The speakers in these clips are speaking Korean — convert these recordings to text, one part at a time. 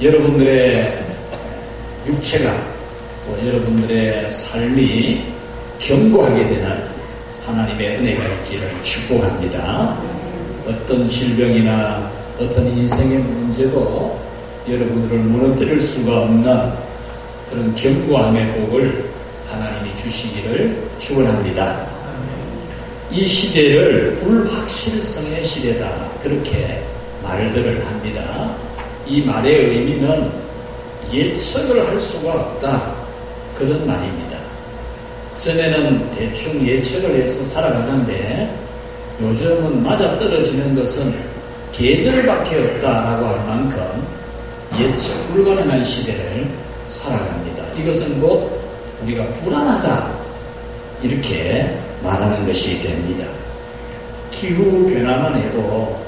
여러분들의 육체가 또 여러분들의 삶이 견고하게 되는 하나님의 은혜가 있기를 축복합니다. 어떤 질병이나 어떤 인생의 문제도 여러분들을 무너뜨릴 수가 없는 그런 견고함의 복을 하나님이 주시기를 축원합니다. 이 시대를 불확실성의 시대다, 그렇게 말들을 합니다. 이 말의 의미는 예측을 할 수가 없다, 그런 말입니다. 전에는 대충 예측을 해서 살아가는데 요즘은 맞아떨어지는 것은 계절밖에 없다라고 할 만큼 예측 불가능한 시대를 살아갑니다. 이것은 곧 우리가 불안하다, 이렇게 말하는 것이 됩니다. 기후 변화만 해도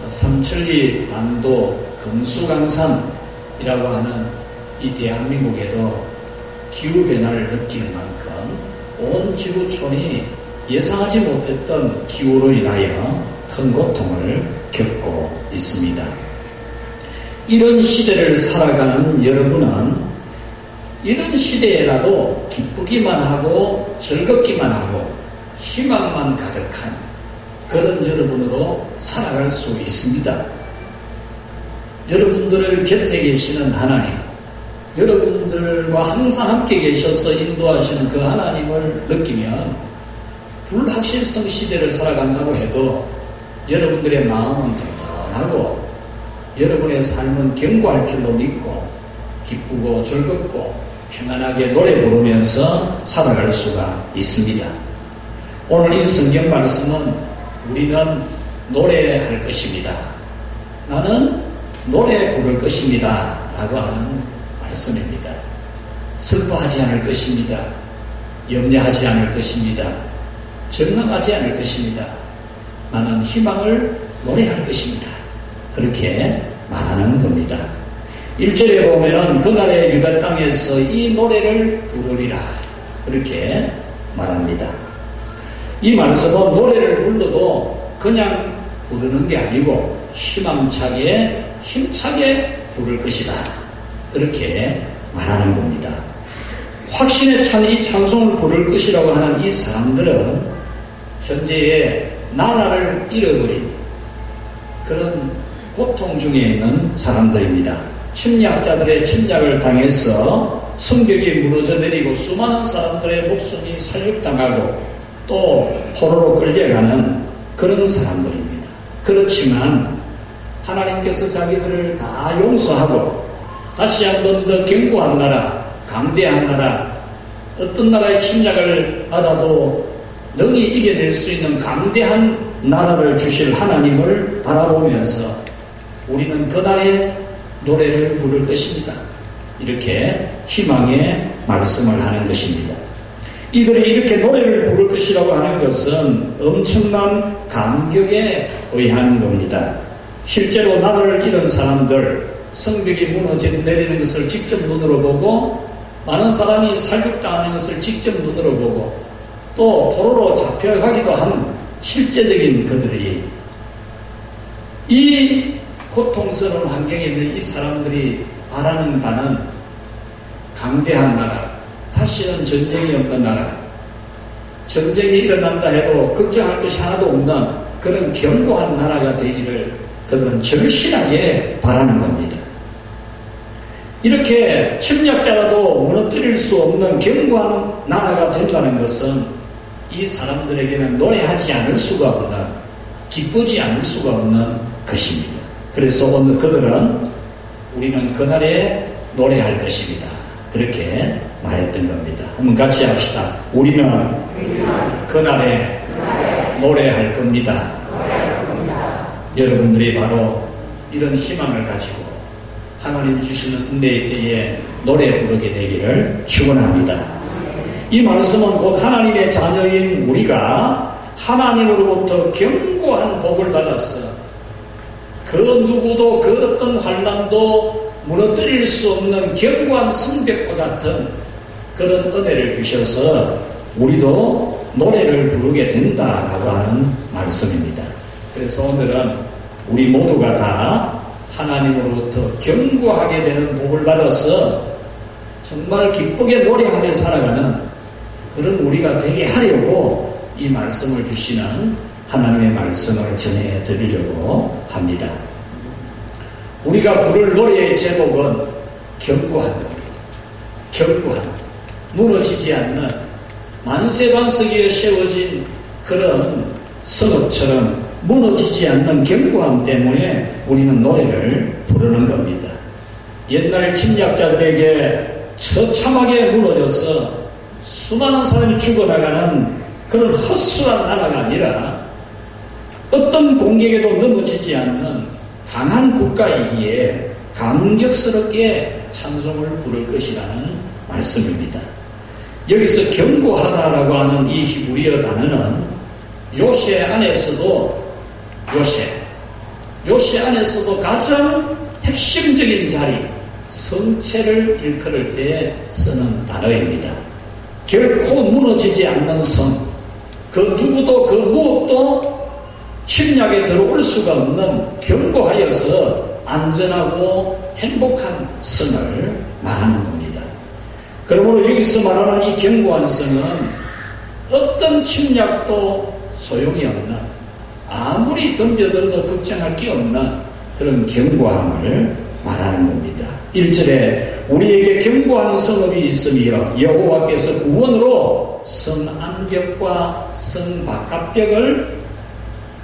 삼천리 반도 금수강산이라고 하는 이 대한민국에도 기후 변화를 느낄 만큼 온 지구촌이 예상하지 못했던 기후로 인하여 큰 고통을 겪고 있습니다. 이런 시대를 살아가는 여러분은 이런 시대에라도 기쁘기만 하고 즐겁기만 하고 희망만 가득한 그런 여러분으로 살아갈 수 있습니다. 여러분들을 곁에 계시는 하나님, 여러분들과 항상 함께 계셔서 인도하시는 그 하나님을 느끼면 불확실성 시대를 살아간다고 해도 여러분들의 마음은 든든하고 여러분의 삶은 견고할 줄로 믿고 기쁘고 즐겁고 평안하게 노래 부르면서 살아갈 수가 있습니다. 오늘 이 성경 말씀은 우리는 노래할 것입니다. 나는 노래 부를 것입니다 라고 하는 말씀입니다. 슬퍼하지 않을 것입니다. 염려하지 않을 것입니다. 절망하지 않을 것입니다. 나는 희망을 노래할 것입니다. 그렇게 말하는 겁니다. 1절에 보면은 그날의 유다 땅에서 이 노래를 부르리라, 그렇게 말합니다. 이 말씀은 노래를 불러도 그냥 부르는 게 아니고 희망차게 힘차게 부를 것이다, 그렇게 말하는 겁니다. 확신에 찬 이 찬송을 부를 것이라고 하는 이 사람들은 현재의 나라를 잃어버린 그런 고통 중에 있는 사람들입니다. 침략자들의 침략을 당해서 성벽이 무너져 내리고 수많은 사람들의 목숨이 살육당하고 또 포로로 끌려가는 그런 사람들입니다. 그렇지만 하나님께서 자기들을 다 용서하고 다시 한 번 더 견고한 나라, 강대한 나라, 어떤 나라의 침략을 받아도 능히 이겨낼 수 있는 강대한 나라를 주실 하나님을 바라보면서 우리는 그날의 노래를 부를 것입니다, 이렇게 희망의 말씀을 하는 것입니다. 이들이 이렇게 노래를 부를 것이라고 하는 것은 엄청난 감격에 의한 겁니다. 실제로 나라를 잃은 사람들, 성벽이 무너져 내리는 것을 직접 눈으로 보고 많은 사람이 살육당하는 것을 직접 눈으로 보고 또 포로로 잡혀가기도 한 실제적인 그들이 이 고통스러운 환경에 있는 이 사람들이 바라는 바는 강대한 나라, 다시는 전쟁이 없는 나라, 전쟁이 일어난다 해도 걱정할 것이 하나도 없는 그런 견고한 나라가 되기를 그들은 절실하게 바라는 겁니다. 이렇게 침략자라도 무너뜨릴 수 없는 견고한 나라가 된다는 것은 이 사람들에게는 노래하지 않을 수가 없는, 기쁘지 않을 수가 없는 것입니다. 그래서 오늘 그들은 우리는 그날에 노래할 것입니다, 그렇게 말했던 겁니다. 한번 같이 합시다. 우리는 그날에 노래할 겁니다. 여러분들이 바로 이런 희망을 가지고 하나님 주시는 은혜의 때에 노래 부르게 되기를 축원합니다. 이 말씀은 곧 하나님의 자녀인 우리가 하나님으로부터 견고한 복을 받았어 그 누구도 그 어떤 환난도 무너뜨릴 수 없는 견고한 성벽과 같은 그런 은혜를 주셔서 우리도 노래를 부르게 된다라고 하는 말씀입니다. 그래서 오늘은 우리 모두가 다 하나님으로부터 견고하게 되는 복을 받아서 정말 기쁘게 노래하며 살아가는 그런 우리가 되게 하려고 이 말씀을 주시는 하나님의 말씀을 전해드리려고 합니다. 우리가 부를 노래의 제목은 견고한 겁니다. 견고한, 무너지지 않는 만세반석에 세워진 그런 성읍처럼 무너지지 않는 견고함 때문에 우리는 노래를 부르는 겁니다. 옛날 침략자들에게 처참하게 무너져서 수많은 사람이 죽어나가는 그런 헛수한 나라가 아니라 어떤 공격에도 넘어지지 않는 강한 국가이기에 감격스럽게 찬송을 부를 것이라는 말씀입니다. 여기서 견고하다라고 하는 이 히브리어 단어는 요새 안에서도 가장 핵심적인 자리, 성체를 일컬을 때 쓰는 단어입니다. 결코 무너지지 않는 성, 그 누구도 그 무엇도 침략에 들어올 수가 없는 견고하여서 안전하고 행복한 성을 말하는 겁니다. 그러므로 여기서 말하는 이 견고한 성은 어떤 침략도 소용이 없는, 아무리 덤벼들어도 걱정할 게 없는 그런 견고함을 말하는 겁니다. 1절에 우리에게 견고한 성읍이 있으며 여호와께서 구원으로 성 안벽과 성 바깥벽을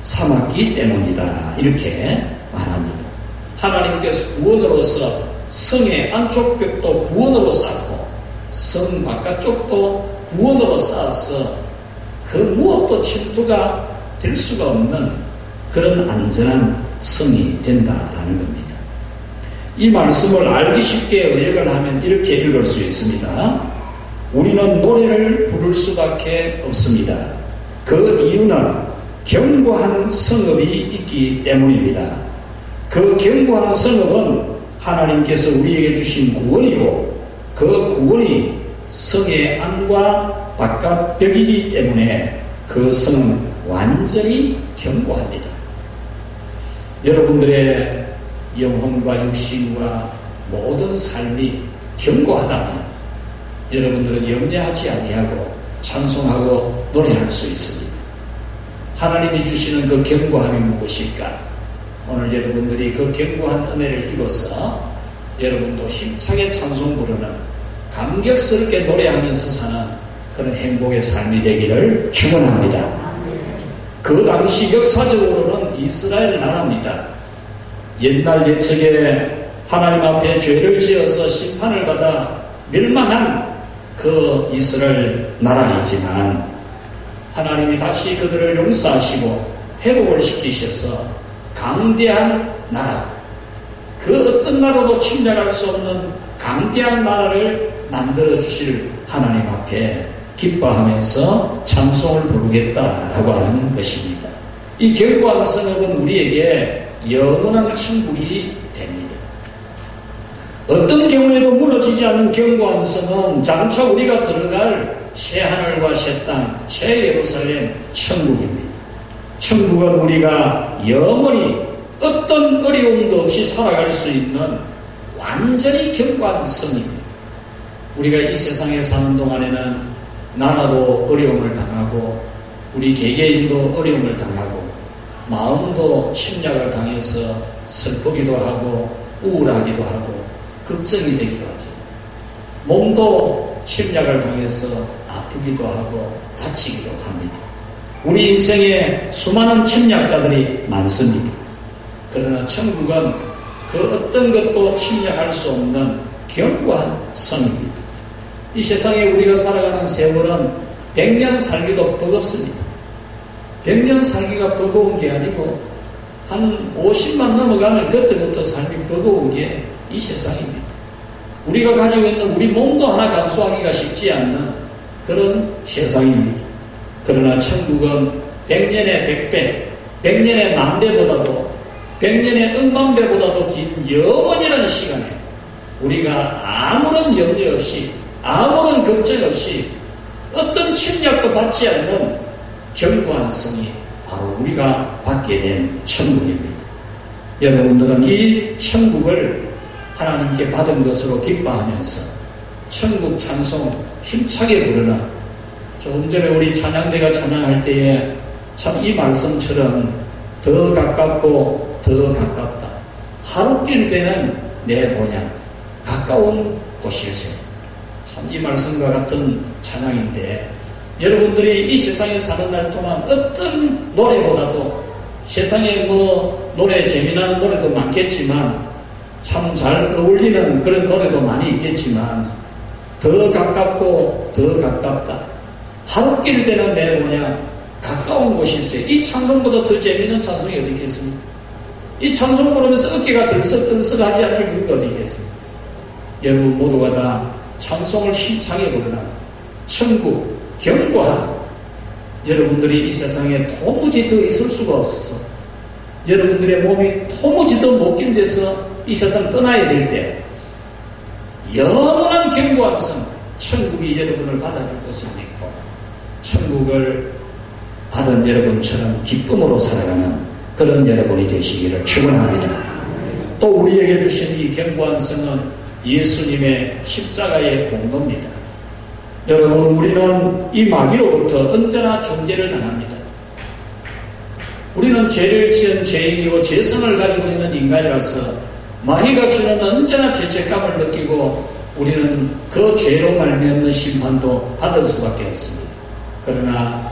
삼았기 때문이다. 이렇게 말합니다. 하나님께서 구원으로서 성의 안쪽 벽도 구원으로 쌓고 성 바깥쪽도 구원으로 쌓아서 그 무엇도 침투가 될 수가 없는 그런 안전한 성이 된다라는 겁니다. 이 말씀을 알기 쉽게 의역을 하면 이렇게 읽을 수 있습니다. 우리는 노래를 부를 수밖에 없습니다. 그 이유는 견고한 성읍이 있기 때문입니다. 그 견고한 성읍은 하나님께서 우리에게 주신 구원이고 그 구원이 성의 안과 바깥벽이기 때문에 그 성은 완전히 견고합니다. 여러분들의 영혼과 육신과 모든 삶이 견고하다면 여러분들은 염려하지 아니하고 찬송하고 노래할 수 있습니다. 하나님이 주시는 그 견고함이 무엇일까? 오늘 여러분들이 그 견고한 은혜를 입어서 여러분도 힘차게 찬송 부르는 감격스럽게 노래하면서 사는 그런 행복의 삶이 되기를 축원합니다. 그 당시 역사적으로는 이스라엘 나라입니다. 옛날 옛적에 하나님 앞에 죄를 지어서 심판을 받아 멸망한 그 이스라엘 나라이지만 하나님이 다시 그들을 용서하시고 회복을 시키셔서 강대한 나라, 그 어떤 나라도 침략할 수 없는 강대한 나라를 만들어 주실 하나님 앞에 기뻐하면서 찬송을 부르겠다라고 하는 것입니다. 이 견고한 성읍은 우리에게 영원한 천국이 됩니다. 어떤 경우에도 무너지지 않는 견고한 성은 장차 우리가 들어갈 새 하늘과 새 땅, 새 예루살렘 천국입니다. 천국은 우리가 영원히 어떤 어려움도 없이 살아갈 수 있는 완전히 견고한 성입니다. 우리가 이 세상에 사는 동안에는 나라도 어려움을 당하고 우리 개개인도 어려움을 당하고 마음도 침략을 당해서 슬프기도 하고 우울하기도 하고 걱정이 되기도 하죠. 몸도 침략을 당해서 아프기도 하고 다치기도 합니다. 우리 인생에 수많은 침략자들이 많습니다. 그러나 천국은 그 어떤 것도 침략할 수 없는 견고한 성입니다. 이 세상에 우리가 살아가는 세월은 100년 살기도 버겁습니다. 100년 살기가 버거운 게 아니고 한 50만 넘어가면 그때부터 삶이 버거운 게 이 세상입니다. 우리가 가지고 있는 우리 몸도 하나 감수하기가 쉽지 않는 그런 세상입니다. 그러나 천국은 100년에 100배, 100년에 1000배보다도 100년에 10,000배보다도 긴 영원이라는 시간에 우리가 아무런 염려 없이 아무런 걱정 없이 어떤 침략도 받지 않는 견고한 성이 바로 우리가 받게 된 천국입니다. 여러분들은 이 천국을 하나님께 받은 것으로 기뻐하면서 천국 찬송 힘차게 부르는, 조금 전에 우리 찬양대가 찬양할 때에 참 이 말씀처럼 더 가깝고 더 가깝다. 하루 뛸 때는 내 본향, 가까운 곳일세. 참 이 말씀과 같은 찬양인데, 여러분들이 이 세상에 사는 날 동안 어떤 노래보다도, 세상에 노래 재미나는 노래도 많겠지만 참 잘 어울리는 그런 노래도 많이 있겠지만, 더 가깝고 더 가깝다. 하루 길 때는 내 뭐냐, 가까운 곳일세. 이 찬송보다 더 재미있는 찬송이 어디 있겠습니까? 이 찬송 부르면서 어깨가 들썩들썩하지 않을 이유가 어디 있겠습니까? 여러분 모두가 다 찬송을 힘차게 부르는 천국 견고한, 여러분들이 이 세상에 도무지 더 있을 수가 없어서, 여러분들의 몸이 도무지 더 못 견뎌서 이 세상 떠나야 될 때 영원한 견고한 성, 천국이 여러분을 받아줄 것을 믿고 천국을 받은 여러분처럼 기쁨으로 살아가는 그런 여러분이 되시기를 축원합니다. 또 우리에게 주신 이 견고한 성은 예수님의 십자가의 공로입니다. 여러분, 우리는 이 마귀로부터 언제나 정죄를 당합니다. 우리는 죄를 지은 죄인이고 죄성을 가지고 있는 인간이라서 마귀가 주는 언제나 죄책감을 느끼고 우리는 그 죄로 말미암는 심판도 받을 수밖에 없습니다. 그러나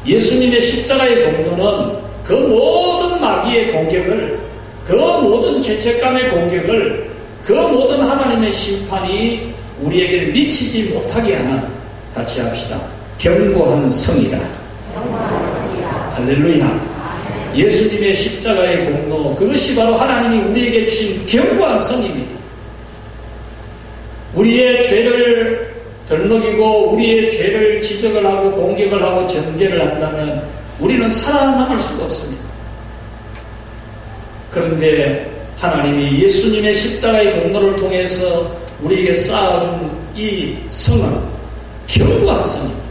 예수님의 십자가의 공로는 그 모든 마귀의 공격을, 그 모든 죄책감의 공격을, 그 모든 하나님의 심판이 우리에게 미치지 못하게 하는, 같이 합시다, 견고한 성이다. 할렐루야. 예수님의 십자가의 공로, 그것이 바로 하나님이 우리에게 주신 견고한 성입니다. 우리의 죄를 덜먹이고 우리의 죄를 지적을 하고 공격을 하고 정죄를 한다면 우리는 살아남을 수가 없습니다. 그런데 하나님이 예수님의 십자가의 공로를 통해서 우리에게 쌓아준 이 성은 견고한 성입니다.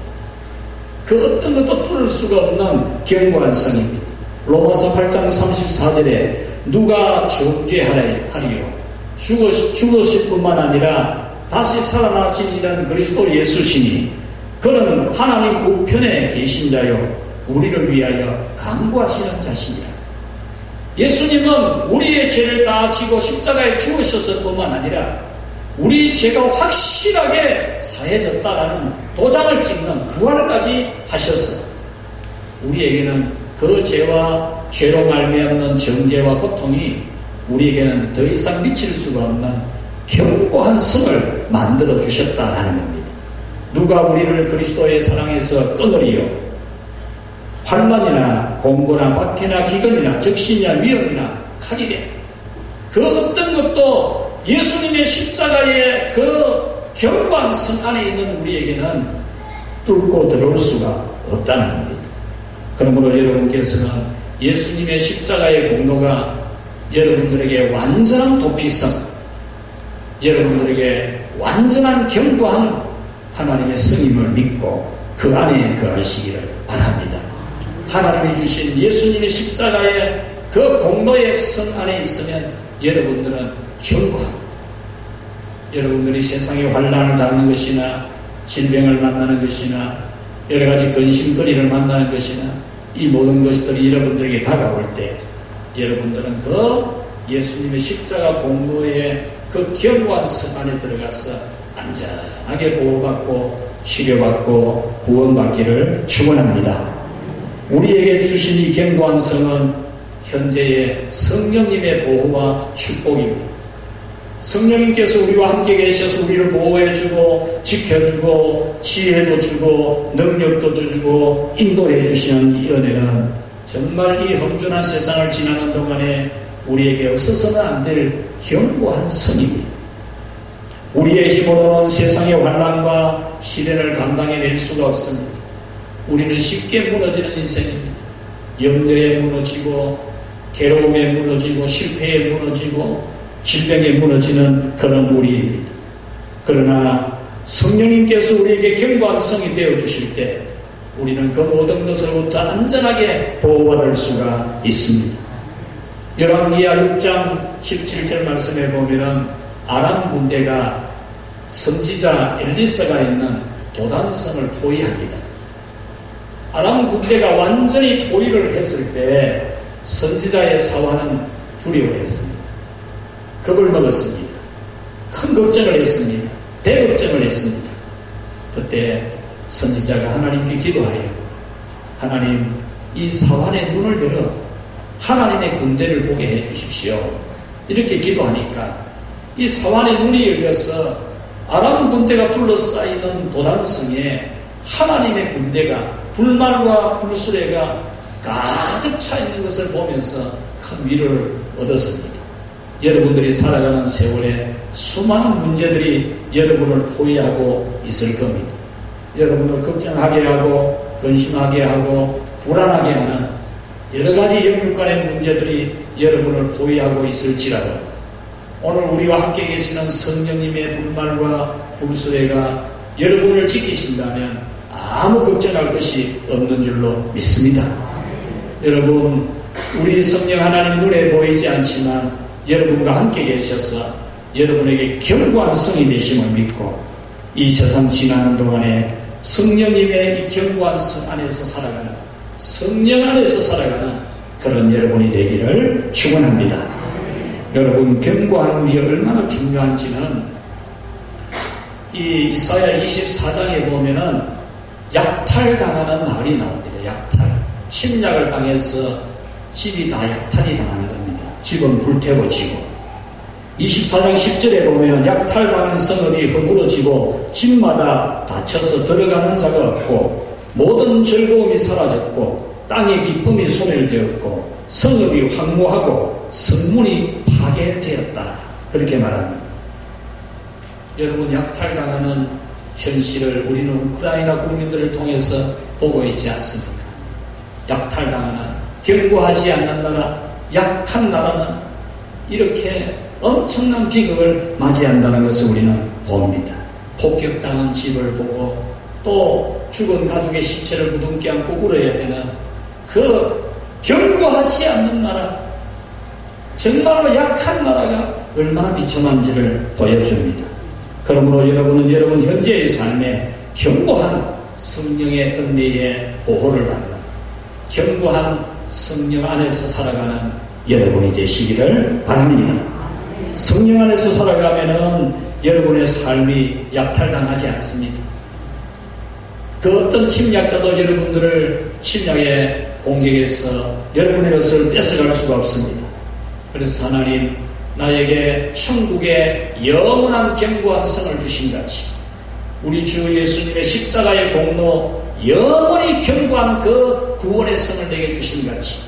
그 어떤 것도 뚫을 수가 없는 견고한 성입니다. 로마서 8장 34절에 누가 정죄하리요? 죽으실 뿐만 아니라 다시 살아나신 이는 그리스도 예수시니 그는 하나님 우편에 계신 자요 우리를 위하여 간구하시는 자시니라. 예수님은 우리의 죄를 다 지고 십자가에 죽으셨을 뿐만 아니라 우리 죄가 확실하게 사해졌다라는 도장을 찍는 부활까지 하셔서 우리에게는 그 죄와 죄로 말미암는 정죄와 고통이 우리에게는 더 이상 미칠 수가 없는 견고한 성을 만들어 주셨다라는 겁니다. 누가 우리를 그리스도의 사랑에서 끊으리요? 환난이나 공고나 박해나 기근이나 적신이나 위험이나 칼이래. 그 어떤 것도 예수님의 십자가의 그 견고한 성 안에 있는 우리에게는 뚫고 들어올 수가 없다는 겁니다. 그러므로 여러분께서는 예수님의 십자가의 공로가 여러분들에게 완전한 도피성, 여러분들에게 완전한 견고한 하나님의 성임을 믿고 그 안에 거하시기를 바랍니다. 하나님이 주신 예수님의 십자가의 그 공로의 성 안에 있으면 여러분들은 견고합니다. 여러분들이 세상에 환난을 당하는 것이나 질병을 만나는 것이나 여러 가지 근심거리를 만나는 것이나 이 모든 것들이 여러분들에게 다가올 때 여러분들은 그 예수님의 십자가 공로의 그 견고한 성 안에 들어가서 안전하게 보호받고 치료받고 구원받기를 축원합니다. 우리에게 주신 이 견고한 성은 현재의 성령님의 보호와 축복입니다. 성령님께서 우리와 함께 계셔서 우리를 보호해주고 지켜주고 지혜도 주고 능력도 주고 인도해 주시는 이 은혜는 정말 이 험준한 세상을 지나는 동안에 우리에게 없어서는 안 될 견고한 성입니다. 우리의 힘으로는 세상의 환난과 시련을 감당해낼 수가 없습니다. 우리는 쉽게 무너지는 인생입니다. 염려에 무너지고 괴로움에 무너지고 실패에 무너지고 질병에 무너지는 그런 우리입니다. 그러나 성령님께서 우리에게 견고한 성이 되어주실 때 우리는 그 모든 것으로부터 안전하게 보호받을 수가 있습니다. 열왕기하 6장 17절 말씀에 보면은 아람 군대가 선지자 엘리사가 있는 도단성을 포위합니다. 아람 군대가 완전히 포위를 했을 때 선지자의 사환은 두려워했습니다. 겁을 먹었습니다. 큰 걱정을 했습니다. 대걱정을 했습니다. 그때 선지자가 하나님께 기도하여 하나님, 이 사환의 눈을 열어 하나님의 군대를 보게 해 주십시오. 이렇게 기도하니까 이 사환의 눈이 열려서 아람 군대가 둘러싸이는 도단성에 하나님의 군대가 불말과 불수레가 가득 차 있는 것을 보면서 큰 위로를 얻었습니다. 여러분들이 살아가는 세월에 수많은 문제들이 여러분을 포위하고 있을 겁니다. 여러분을 걱정하게 하고 근심하게 하고 불안하게 하는 여러 가지 영육간의 문제들이 여러분을 포위하고 있을지라도 오늘 우리와 함께 계시는 성령님의 불말과 불수레가 여러분을 지키신다면 아무 걱정할 것이 없는 줄로 믿습니다. 여러분, 우리 성령 하나님 눈에 보이지 않지만 여러분과 함께 계셔서 여러분에게 견고한 성이 되심을 믿고 이 세상 지나는 동안에 성령님의 이 견고한 성 안에서 살아가는, 성령 안에서 살아가는 그런 여러분이 되기를 축원합니다. 여러분, 견고한 게 얼마나 중요한지는 이 이사야 24장에 보면은 약탈당하는 말이 나옵니다. 약탈. 침략을 당해서 집이 다 약탈이 당하는 겁니다. 집은 불태워지고 24장 10절에 보면 약탈당한 성읍이 허물어지고 집마다 닫혀서 들어가는 자가 없고 모든 즐거움이 사라졌고 땅의 기쁨이 소멸되었고 성읍이 황무하고 성문이 파괴되었다. 그렇게 말합니다. 여러분, 약탈당하는 현실을 우리는 우크라이나 국민들을 통해서 보고 있지 않습니까? 약탈당하는, 견고하지 않는 나라, 약한 나라는 이렇게 엄청난 비극을 맞이한다는 것을 우리는 봅니다. 폭격당한 집을 보고 또 죽은 가족의 시체를 무덤께 안고 울어야 되는 그 견고하지 않는 나라, 정말로 약한 나라가 얼마나 비참한지를 보여줍니다. 그러므로 여러분은 여러분 현재의 삶에 견고한 성령의 은혜의 보호를 받는, 견고한 성령 안에서 살아가는 여러분이 되시기를 바랍니다. 성령 안에서 살아가면은 여러분의 삶이 약탈당하지 않습니다. 그 어떤 침략자도 여러분들을 침략의 공격에서 여러분의 것을 뺏어갈 수가 없습니다. 그래서 하나님, 나에게 천국의 영원한 견고한 성을 주신 같이 우리 주 예수님의 십자가의 공로, 영원히 견고한 그 구원의 성을 내게 주신 같이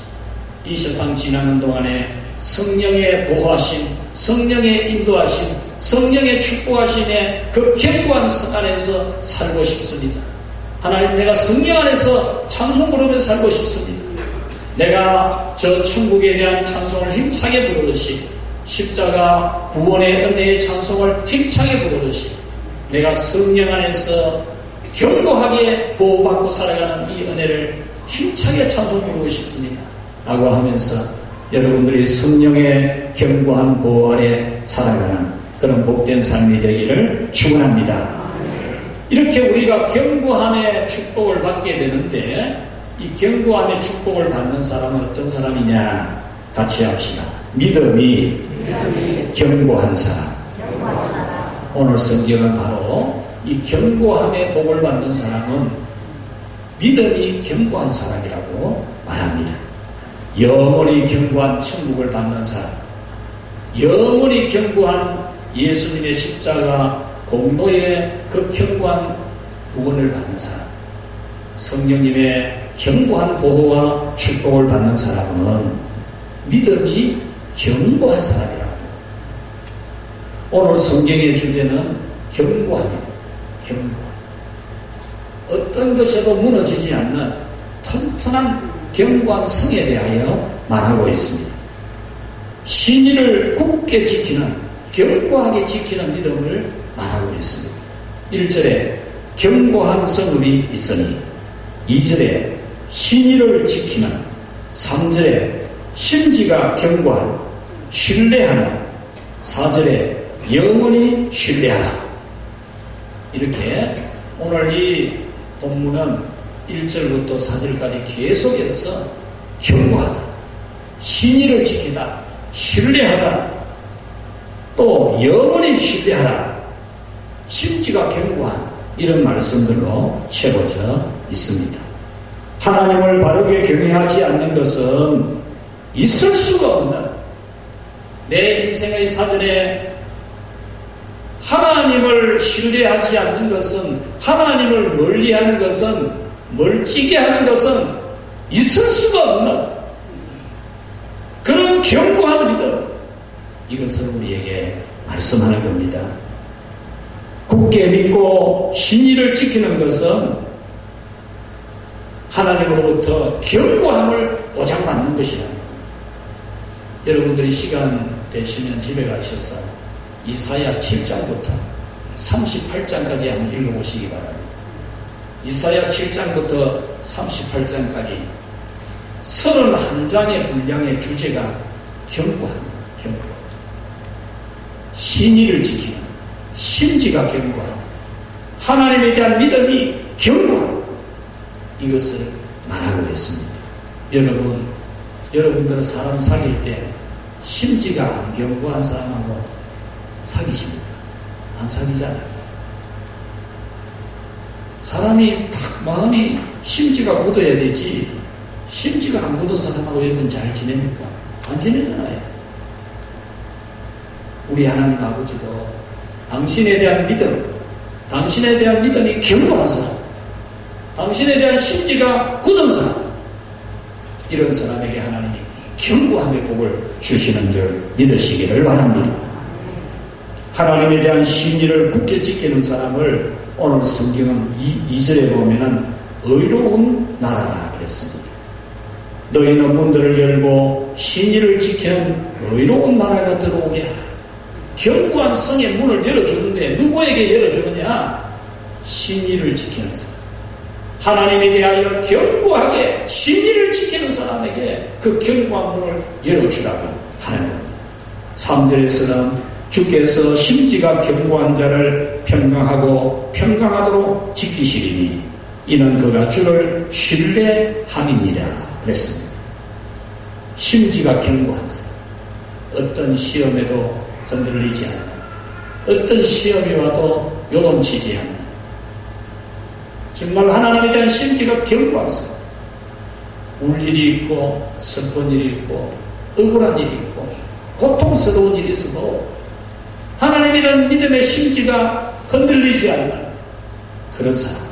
이 세상 지나는 동안에 성령의 보호하심, 성령의 인도하심, 성령의 축복하심의 그 견고한 성 안에서 살고 싶습니다. 하나님, 내가 성령 안에서 찬송 부르며 살고 싶습니다. 내가 저 천국에 대한 찬송을 힘차게 부르듯이 십자가 구원의 은혜의 찬송을 힘차게 부르듯이 내가 성령 안에서 견고하게 보호받고 살아가는 이 은혜를 힘차게 찬송 부르고 싶습니다. 라고 하면서 여러분들이 성령의 견고한 보호 아래 살아가는 그런 복된 삶이 되기를 축원합니다. 이렇게 우리가 견고함의 축복을 받게 되는데 이 견고함의 축복을 받는 사람은 어떤 사람이냐? 같이 합시다. 믿음이 견고한 사람. 오늘 성경은 바로 이 견고함의 복을 받는 사람은 믿음이 견고한 사람이라고 말합니다. 영원히 견고한 천국을 받는 사람, 영원히 견고한 예수님의 십자가 공로의 그 견고한 구원을 받는 사람, 성령님의 견고한 보호와 축복을 받는 사람은 믿음이 견고한 사람이라고. 오늘 성경의 주제는 견고함입니다. 견고함. 어떤 것에도 무너지지 않는 튼튼한 견고한 성에 대하여 말하고 있습니다. 신의를 굳게 지키는, 견고하게 지키는 믿음을 말하고 있습니다. 1절에 견고한 성읍이 있으니, 2절에 신의를 지키는, 3절에 심지가 견고한, 신뢰하는, 4절에 영원히 신뢰하라. 이렇게 오늘 이 본문은 1절부터 4절까지 계속해서 견고하다, 신의를 지키다, 신뢰하다, 또 영원히 신뢰하라, 심지가 견고한, 이런 말씀들로 채워져 있습니다. 하나님을 바르게 경외하지 않는 것은 있을 수가 없는, 내 인생의 사전에 하나님을 신뢰하지 않는 것은, 하나님을 멀리하는 것은, 멀찍이 하는 것은 있을 수가 없는 그런 견고한 믿음, 이것을 우리에게 말씀하는 겁니다. 굳게 믿고 신의를 지키는 것은 하나님으로부터 견고함을 보장받는 것이다. 여러분들이 시간 되시면 집에 가셔서 이사야 7장부터 38장까지 한번 읽어보시기 바랍니다. 이사야 7장부터 38장까지 31장의 분량의 주제가 견고함, 신의를 지키는, 심지가 견고함, 하나님에 대한 믿음이 견고함, 이것을 말하고 있습니다. 여러분들은 사람 사귈 때 심지가 안 견고한 사람하고 사귀십니까? 안 사귀잖아요. 사람이 딱 마음이 심지가 굳어야 되지, 심지가 안 굳은 사람하고 여러분 잘 지냅니까? 안 지내잖아요. 우리 하나님 아버지도 당신에 대한 믿음, 당신에 대한 믿음이 견고한 사람, 당신에 대한 심지가 굳은 사람, 이런 사람에게 하나님이 견고함의 복을 주시는 줄 믿으시기를 바랍니다. 하나님에 대한 신의를 굳게 지키는 사람을 오늘 성경은 2절에 보면은 의로운 나라라 그랬습니다. 너희는 문들을 열고 신의를 지키는 의로운 나라가 들어오게 하라. 견고한 성의 문을 열어주는데 누구에게 열어주느냐? 신의를 지키는 사람, 하나님에 대하여 견고하게 신의를 지키는 사람에게 그 견고한 문을 열어주라고 하는 겁니다. 3절에서는 주께서 심지가 견고한 자를 평강하고 평강하도록 지키시리니 이는 그가 주를 신뢰함이니라 그랬습니다. 심지가 견고한 사람, 어떤 시험에도 흔들리지 않는, 어떤 시험이 와도 요동치지 않는, 정말 하나님에 대한 심지가 견고한 사람, 울 일이 있고 슬픈 일이 있고 억울한 일이 있고 고통스러운 일이 있어도 하나님에 대한 믿음의 심지가 흔들리지 않는 그런 사람,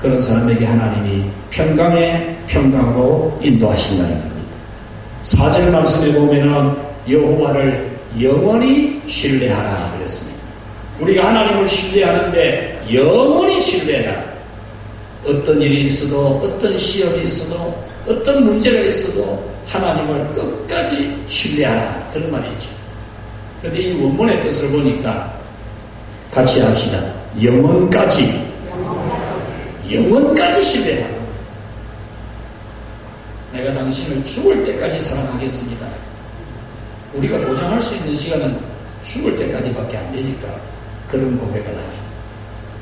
그런 사람에게 하나님이 평강으로 인도하신다는 겁니다. 4절 말씀에 보면은 여호와를 영원히 신뢰하라 그랬습니다. 우리가 하나님을 신뢰하는데 영원히 신뢰해라. 어떤 일이 있어도, 어떤 시험이 있어도, 어떤 문제가 있어도 하나님을 끝까지 신뢰하라, 그런 말이죠. 그런데 이 원문의 뜻을 보니까 같이 합시다. 영원까지 신뢰하라. 내가 당신을 죽을 때까지 사랑하겠습니다. 우리가 보장할 수 있는 시간은 죽을 때까지밖에 안 되니까 그런 고백을 하죠.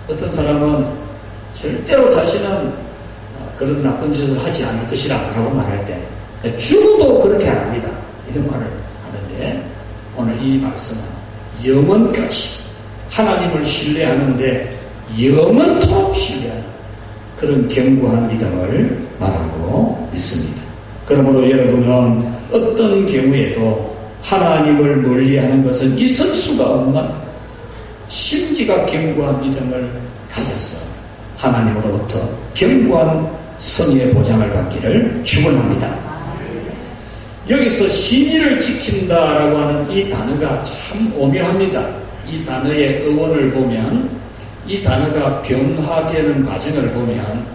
어떤 사람은 절대로 자신은 그런 나쁜 짓을 하지 않을 것이라 라고 말할 때 죽어도 그렇게 안 합니다, 이런 말을 하는데, 오늘 이 말씀은 영원까지 하나님을 신뢰하는데 영원토록 신뢰하는 그런 견고한 믿음을 말하고 있습니다. 그러므로 여러분은 어떤 경우에도 하나님을 멀리하는 것은 있을 수가 없는 심지가 견고한 믿음을 가져서 하나님으로부터 견고한 성의 보장을 받기를 축원합니다. 여기서 신의를 지킨다라고 하는 이 단어가 참 오묘합니다. 이 단어의 어원을 보면, 이 단어가 변화되는 과정을 보면,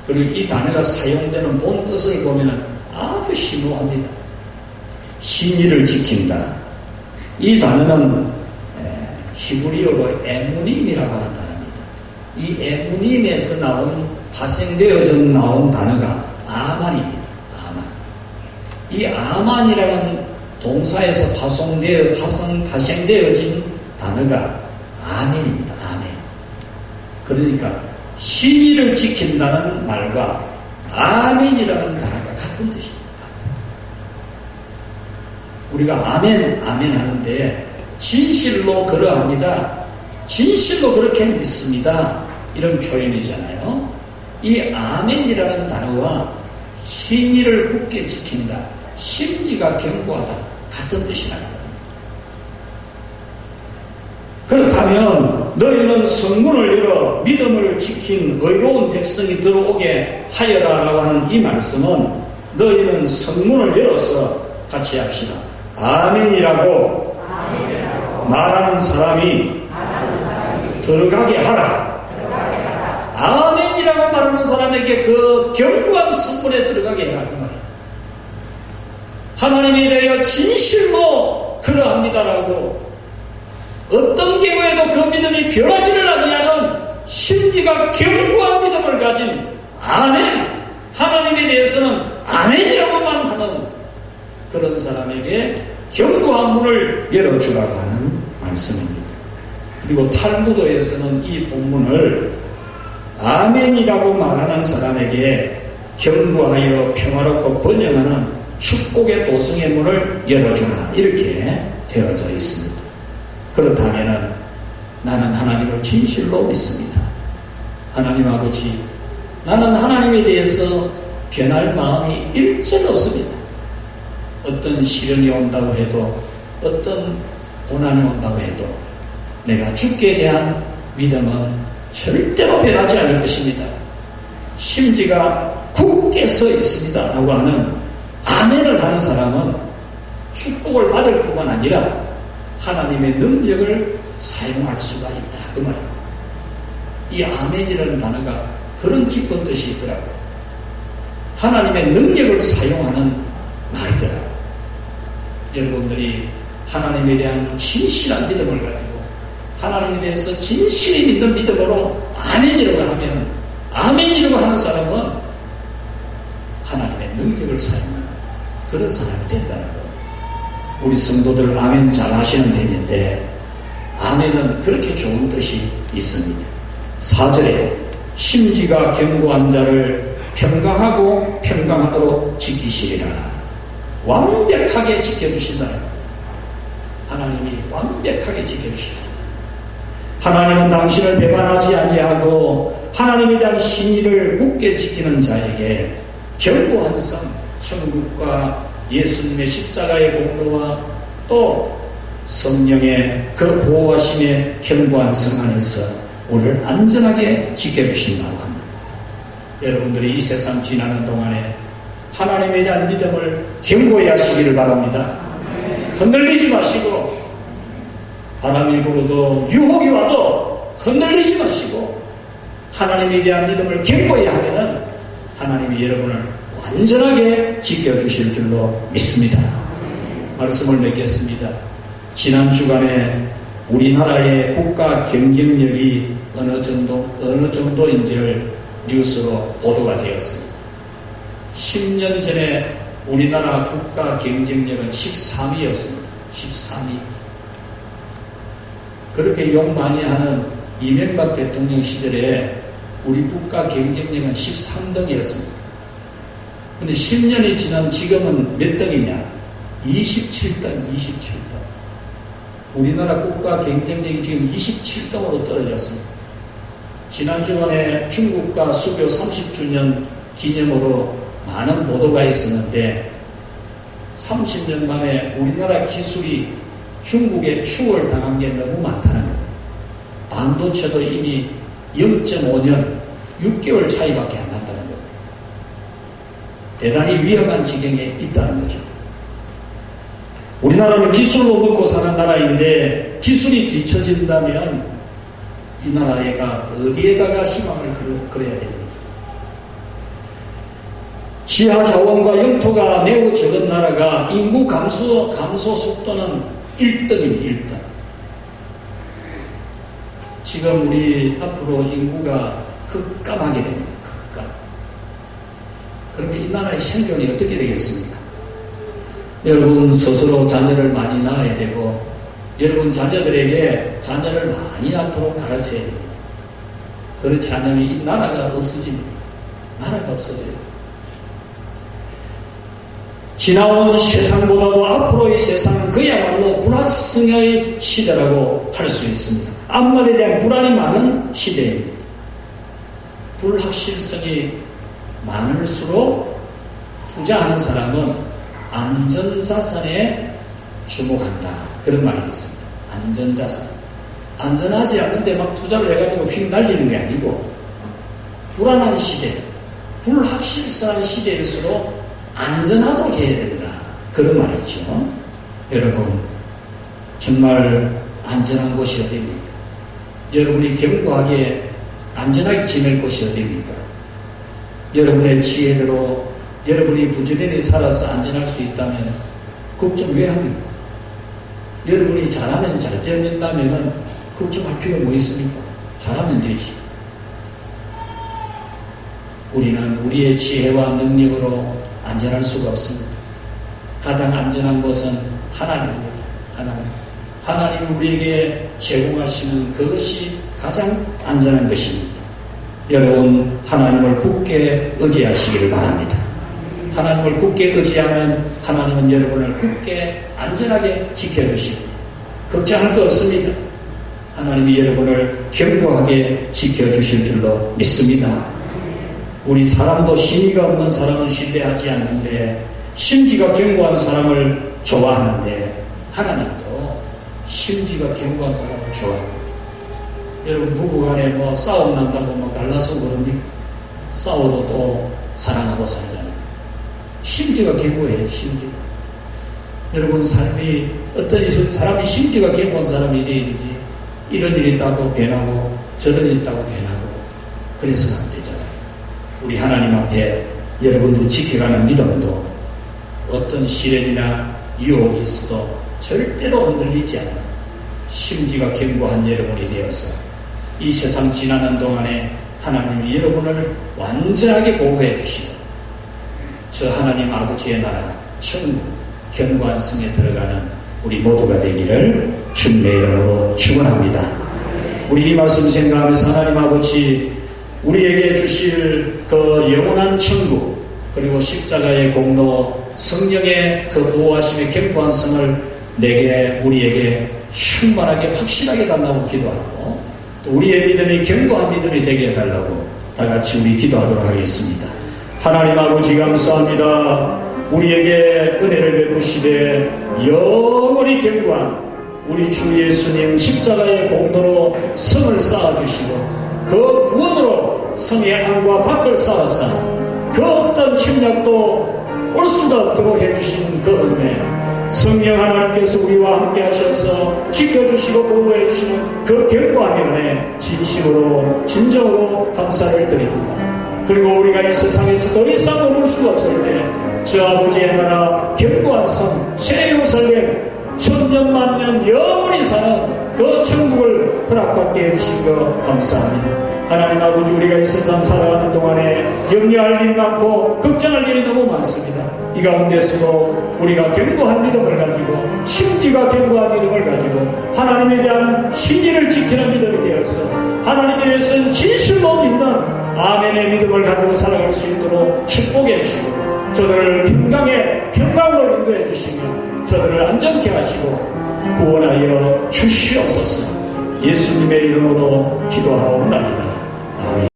그리고 이 단어가 사용되는 본 뜻을 보면 아주 심오합니다. 신의를 지킨다. 이 단어는 히브리어로 에무님이라고 하는 단어입니다. 이 에무님에서 파생되어져 나온 단어가 아만입니다. 아만. 이 아만이라는 동사에서 파생되어진 단어가 아멘입니다. 아멘. 그러니까 신의를 지킨다는 말과 아멘이라는 단어가 같은 뜻입니다. 우리가 아멘, 아멘 하는데 진실로 그러합니다. 진실로 그렇게 믿습니다. 이런 표현이잖아요. 이 아멘이라는 단어와 신의를 굳게 지킨다, 심지가 견고하다, 같은 뜻이랍니다. 그렇다면 너희는 성문을 열어 믿음을 지킨 의로운 백성이 들어오게 하여라 라고 하는 이 말씀은 너희는 성문을 열어서 같이 합시다. 아멘이라고 말하는 사람이 들어가게 하라. 아멘이라고 말하는 사람에게 그 견고한 성문에 들어가게 해라 그 말이에요. 하나님에 대하여 진실로 그러합니다라고 어떤 경우에도 그 믿음이 변하지를 아니하는 심지가 견고한 믿음을 가진 아멘, 하나님에 대해서는 아멘이라고만 하는 그런 사람에게 견고한 문을 열어주라고 하는 말씀입니다. 그리고 탈무드에서는 이 본문을 아멘이라고 말하는 사람에게 견고하여 평화롭고 번영하는 축복의 도성의 문을 열어주라 이렇게 되어져 있습니다. 그렇다면 나는 하나님을 진실로 믿습니다. 하나님 아버지, 나는 하나님에 대해서 변할 마음이 일절 없습니다. 어떤 시련이 온다고 해도, 어떤 고난이 온다고 해도 내가 주께 대한 믿음은 절대로 변하지 않을 것입니다. 심지가 굳게 서 있습니다 라고 하는 아멘을 하는 사람은 축복을 받을 뿐만 아니라 하나님의 능력을 사용할 수가 있다 그 말입니다. 이 아멘이라는 단어가 그런 깊은 뜻이 있더라고요. 하나님의 능력을 사용하는 말이더라고요. 여러분들이 하나님에 대한 진실한 믿음을 가지고 하나님에 대해서 진실히 믿는 믿음으로 아멘이라고 하면, 아멘이라고 하는 사람은 하나님의 능력을 사용하는 그런 사람이 된다는 것. 우리 성도들 아멘 잘 하시는 편인데 아멘은 그렇게 좋은 뜻이 있습니다. 4절에 심지가 견고한 자를 평강하고 평강하도록 지키시리라. 완벽하게 지켜주신다는 것. 하나님이 완벽하게 지켜주시라. 하나님은 당신을 배반하지 아니하고 하나님에 대한 신의를 굳게 지키는 자에게 견고한 성, 천국과 예수님의 십자가의 공로와 또 성령의 그 보호하심의 견고한 성 안에서 우리를 안전하게 지켜주신다고 합니다. 여러분들이 이 세상 지나는 동안에 하나님에 대한 믿음을 견고히 하시기를 바랍니다. 흔들리지 마시고 바람이 불어도 유혹이 와도 흔들리지 마시고 하나님에 대한 믿음을 견고히 하면은 하나님이 여러분을 완전하게 지켜주실 줄로 믿습니다. 말씀을 맺겠습니다. 지난 주간에 우리나라의 국가 경쟁력이 어느 정도인지를 뉴스로 보도가 되었습니다. 10년 전에 우리나라 국가 경쟁력은 13위였습니다. 13위. 그렇게 욕 많이 하는 이명박 대통령 시절에 우리 국가 경쟁력은 13등이었습니다. 근데 10년이 지난 지금은 몇 등이냐? 27등, 27등. 우리나라 국가 경쟁력이 지금 27등으로 떨어졌습니다. 지난 주간에 중국과 수교 30주년 기념으로 많은 보도가 있었는데 30년 만에 우리나라 기술이 중국에 추월당한 게 너무 많다는 거예요. 반도체도 이미 0.5년, 6개월 차이밖에 안 난다는 거예요. 대단히 위험한 지경에 있다는 거죠. 우리나라는 기술로 먹고 사는 나라인데 기술이 뒤처진다면 이 나라가 어디에다가 희망을 걸어야 됩니까? 지하 자원과 영토가 매우 적은 나라가 인구 감소 속도는 1등입니다. 1등. 지금 우리 앞으로 인구가 급감하게 됩니다. 급감. 그러면 이 나라의 생존이 어떻게 되겠습니까? 여러분 스스로 자녀를 많이 낳아야 되고 여러분 자녀들에게 자녀를 많이 낳도록 가르쳐야 됩니다. 그렇지 않으면 이 나라가 없어집니다. 나라가 없어져요. 지나온 세상보다도 앞으로의 세상은 그야말로 불확성의 시대라고 할 수 있습니다. 앞날에 대한 불안이 많은 시대입니다. 불확실성이 많을수록 투자하는 사람은 안전자산에 주목한다. 그런 말이 있습니다. 안전자산. 안전하지 않는데 막 투자를 해가지고 휙 날리는 게 아니고 불안한 시대, 불확실성한 시대일수록 안전하도록 해야 된다. 그런 말이죠. 여러분, 정말 안전한 곳이 어디입니까? 여러분이 견고하게 안전하게 지낼 곳이 어디입니까? 여러분의 지혜대로 여러분이 부지런히 살아서 안전할 수 있다면 걱정 왜 합니까? 여러분이 잘하면 잘 된다면 걱정할 필요가 뭐 있습니까? 잘하면 되지. 우리는 우리의 지혜와 능력으로 안전할 수가 없습니다. 가장 안전한 곳은 하나님입니다. 하나님이 우리에게 제공하시는 그것이 가장 안전한 것입니다. 여러분, 하나님을 굳게 의지하시기를 바랍니다. 하나님을 굳게 의지하면 하나님은 여러분을 굳게 안전하게 지켜주시고 걱정할 거 없습니다. 하나님이 여러분을 견고하게 지켜주실 줄로 믿습니다. 우리 사람도 신의가 없는 사람은 신뢰하지 않는데 심지가 견고한 사람을 좋아하는데 하나님도 심지가 견고한 사람을 좋아합니다. 여러분 부부간에 뭐 싸움 난다고 뭐 갈라서 그럽니까? 싸워도 또 사랑하고 살잖아요. 심지가 견고해요. 심지가. 여러분 삶이 어떤 사람이 심지가 견고한 사람이 되어야지 이런 일이 있다고 변하고 저런 일이 있다고 변하고 그래서는 안 되잖아요. 우리 하나님 앞에 여러분들이 지켜가는 믿음도 어떤 시련이나 유혹이 있어도 절대로 흔들리지 않는 심지가 견고한 여러분이 되어서 이 세상 지나는 동안에 하나님이 여러분을 완전하게 보호해 주시고 저 하나님 아버지의 나라 천국 견고한 성에 들어가는 우리 모두가 되기를 주님의 이름으로 축원합니다. 우리 이 말씀 생각하면서 하나님 아버지 우리에게 주실 그 영원한 천국 그리고 십자가의 공로 성령의 그 보호하심의 견고한 성을 내게 우리에게 충만하게 확실하게 달라고 기도하고 또 우리의 믿음이 견고한 믿음이 되게 해달라고 다 같이 우리 기도하도록 하겠습니다. 하나님 아버지 감사합니다. 우리에게 은혜를 베푸시되 영원히 견고한 우리 주 예수님 십자가의 공로로 성을 쌓아주시고 그 구원으로 성의 안과 밖을 쌓아서 그 어떤 침략도 올 수가 없도록 해주신 그 은혜 성령 하나님께서 우리와 함께 하셔서 지켜주시고 보호해 주시는 그 견고한 은혜 진심으로 진정으로 감사를 드립니다. 그리고 우리가 이 세상에서 더 이상 머물 수가 없을 때 저 아버지의 나라 견고한 성 새 예루살렘 천년 만년 영원히 사는 그 천국을 허락받게 해주신 것 감사합니다. 하나님 아버지 우리가 이 세상 살아가는 동안에 염려할 일이 많고 걱정할 일이 너무 많습니다. 이 가운데서도 우리가 견고한 믿음을 가지고 심지가 견고한 믿음을 가지고 하나님에 대한 신의를 지키는 믿음이 되어서 하나님에 대해서는 진실로 믿는 아멘의 믿음을 가지고 살아갈 수 있도록 축복해 주시고 저들을 평강으로 인도해 주시며 저들을 안전케 하시고 구원하여 주시옵소서. 예수님의 이름으로 기도하옵나이다. 아멘.